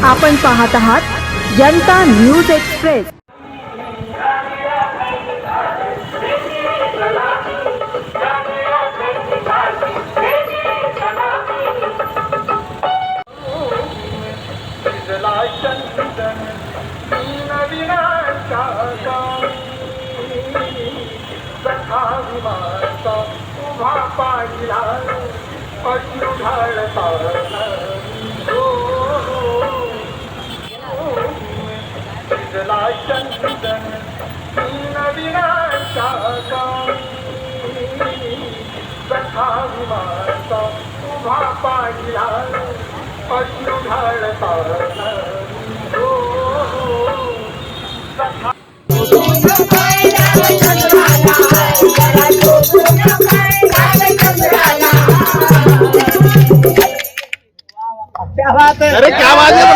आपण पाहत आहात जनता न्यूज एक्सप्रेस। अरे क्या बात है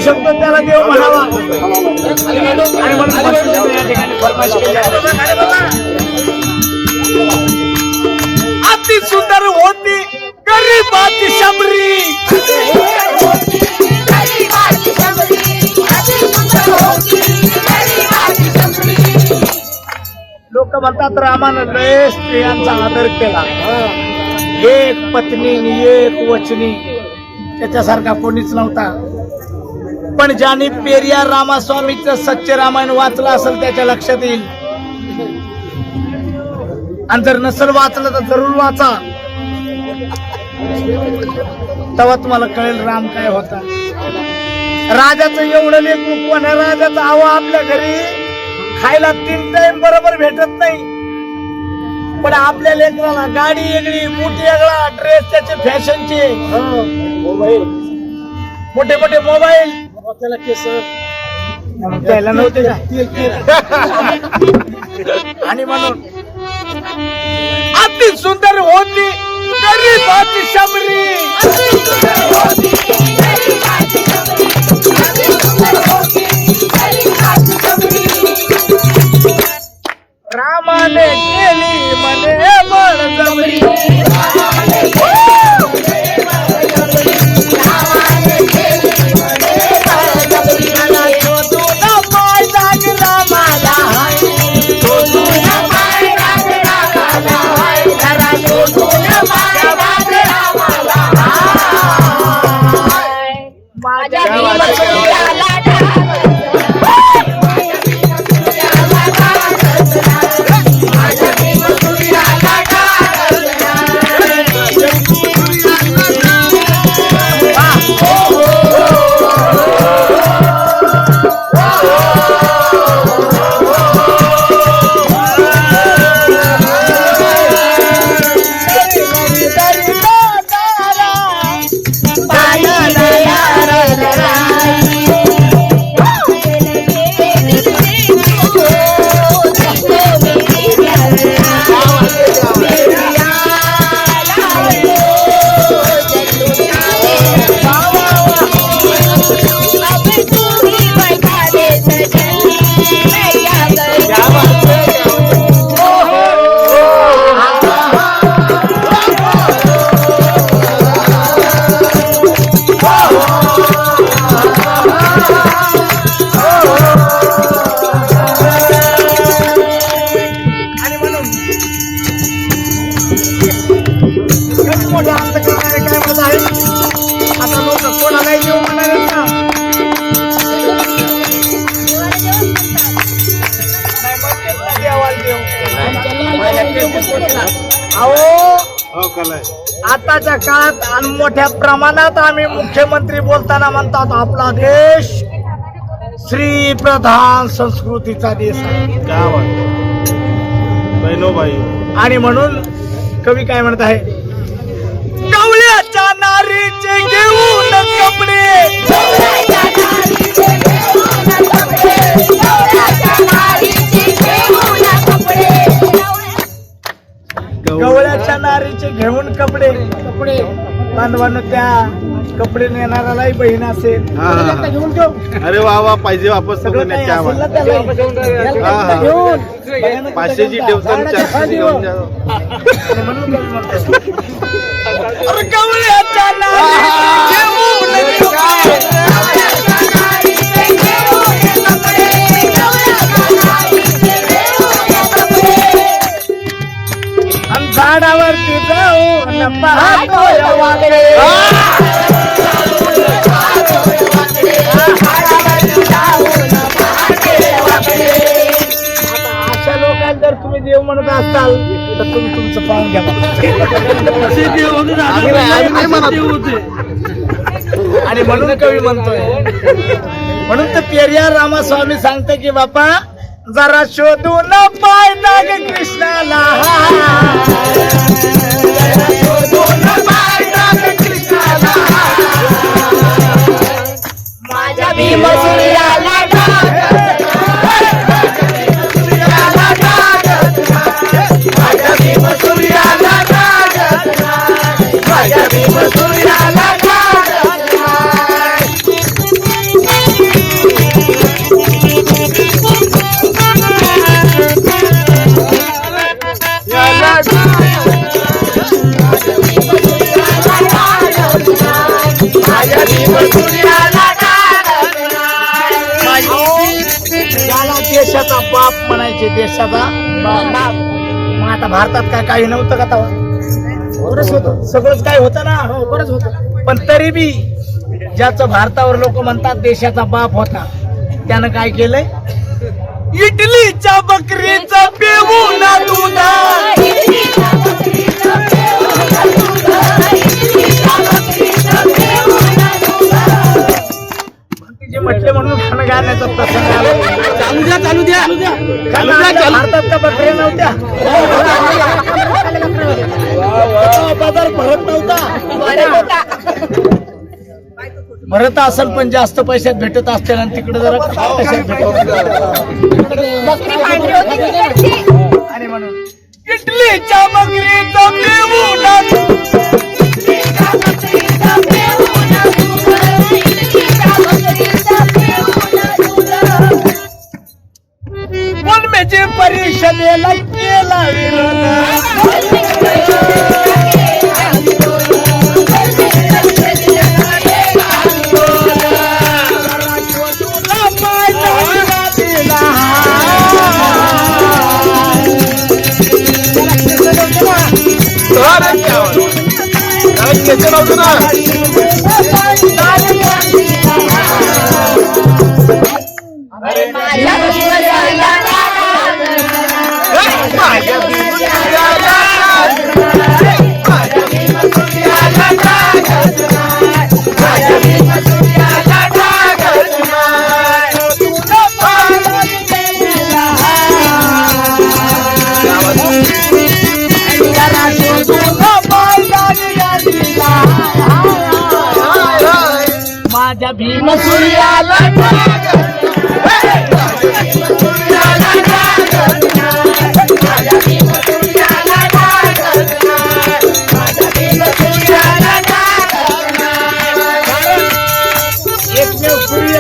शब्द त्याला देव म्हणावा आणि अति सुंदर होती गरीबाची शबरी, लोक म्हणतात रामानं लय स्त्रियांचा आदर केला, एक पत्नी एक वचनी त्याच्यासारखा कोणीच नव्हता। पण ज्याने पेरियार रामास्वामीचं सच्चे रामायण वाचलं असेल त्याच्या लक्षात येईल, आणि जर नसेल वाचलं तर जरूर वाचा, तेव्हा तुम्हाला कळेल राम काय होता। राजाचं एवढं लेकरू कोण्या राजाचं आवा आपल्या घरी खायला 3 टाइम बरोबर भेटत नाही, पण आपल्या लेकराला गाडी वेगळी, मोठी वेगळा, ड्रेस त्याचे फॅशनचे, मोठे मोठे मोबाईल, त्याला केस त्याला नव्हते आणि म्हणून अति सुंदर होती गरीबाची शबरी, रामाने केली म्हणे बळजबरी, अहो आताच्या काळात आणि मोठ्या प्रमाणात आम्ही मुख्यमंत्री बोलताना म्हणतात आपला देश श्री प्रधान संस्कृतीचा देश आहे. आणि म्हणून कवी काय म्हणत आहे, गवळ्याच्या नारीचे घेऊन कपडे, गवळ्याच्या नारीचे घेऊन कपडे. बांधवांनो त्या कपडे नेणारालाही बहीण असेल, घेऊन ठेव. अरे वा वा, पाहिजे वापस सगळं काही असेल ना त्याला घेऊन. 500ची ठेवतो 400ची घेऊन जा. म्हणून कवी म्हणतो, अरे गवळ्याच्या नारीचे घेऊन आणि झाडावरती जाऊन पाहतोय वाकडे. अशा लोकांना जर तुम्ही देव म्हणत असाल तर तुम्ही तुमचं पाहून घ्या. आणि म्हणून कवी म्हणतोय, म्हणून तर पेरियार रामास्वामी सांगते की बापा जरा शोधून पाय नाग कृष्णाला, माझ्या भीम सूर्याला देशाचा बाप म्हणायचे, देशाचा बाप. मग आता भारतात काय काही नव्हतं का तेव्हा? बरंच होतं, सगळंच काय होतं ना, बरंच होतं. पण तरी बी ज्याचं भारतावर लोक म्हणतात देशाचा बाप होता, त्यानं काय केलंय, इटलीच्या बकरीचं पिऊन दूध, म्हटले म्हणून खाणं गाण्याचा प्रसंग आला. चालू द्या भारतात का बकऱ्या नव्हत्या, बाजार भरत नव्हता. भरत असेल पण जास्त पैशात भेटत असतील आणि तिकडे जरा पैशात भेटत. आणि म्हणून इटलीच्या बकरीचा पिऊन उन्मेची परिषदेला केला माझ्या भीम सूर्याला एकमेव सूर्य,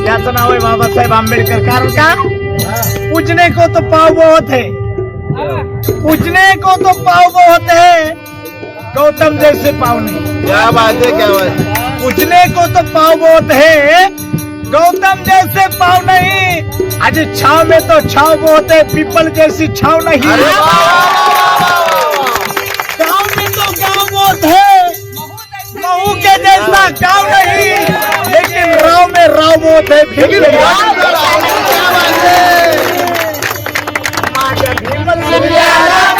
त्याचं नाव आहे बाबासाहेब आंबेडकर. कारण का, पूजने को तो पाव बहुत है, पूजने को तो पाव बहुत है, गौतम जैसे पाव नहीं. क्या बात है, क्या बात है. पूजने को तो पाव बहुत है, गौतम जैसे पाव नहीं. आज छाव में तो छाव बहुत है, पीपल जैसी छाव नहीं. गाँव में तो गाँव बहुत है, महू के जैसा गाँव नहीं, लेकिन राव में राव बहुत है. भीम सूर्याला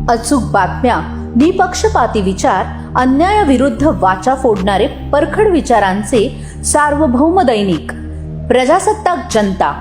अचूक बातम्या, निपक्षपाती विचार, अन्यायाविरुद्ध वाचा फोडणारे परखड विचारांचे सार्वभौम दैनिक प्रजासत्ताक जनता.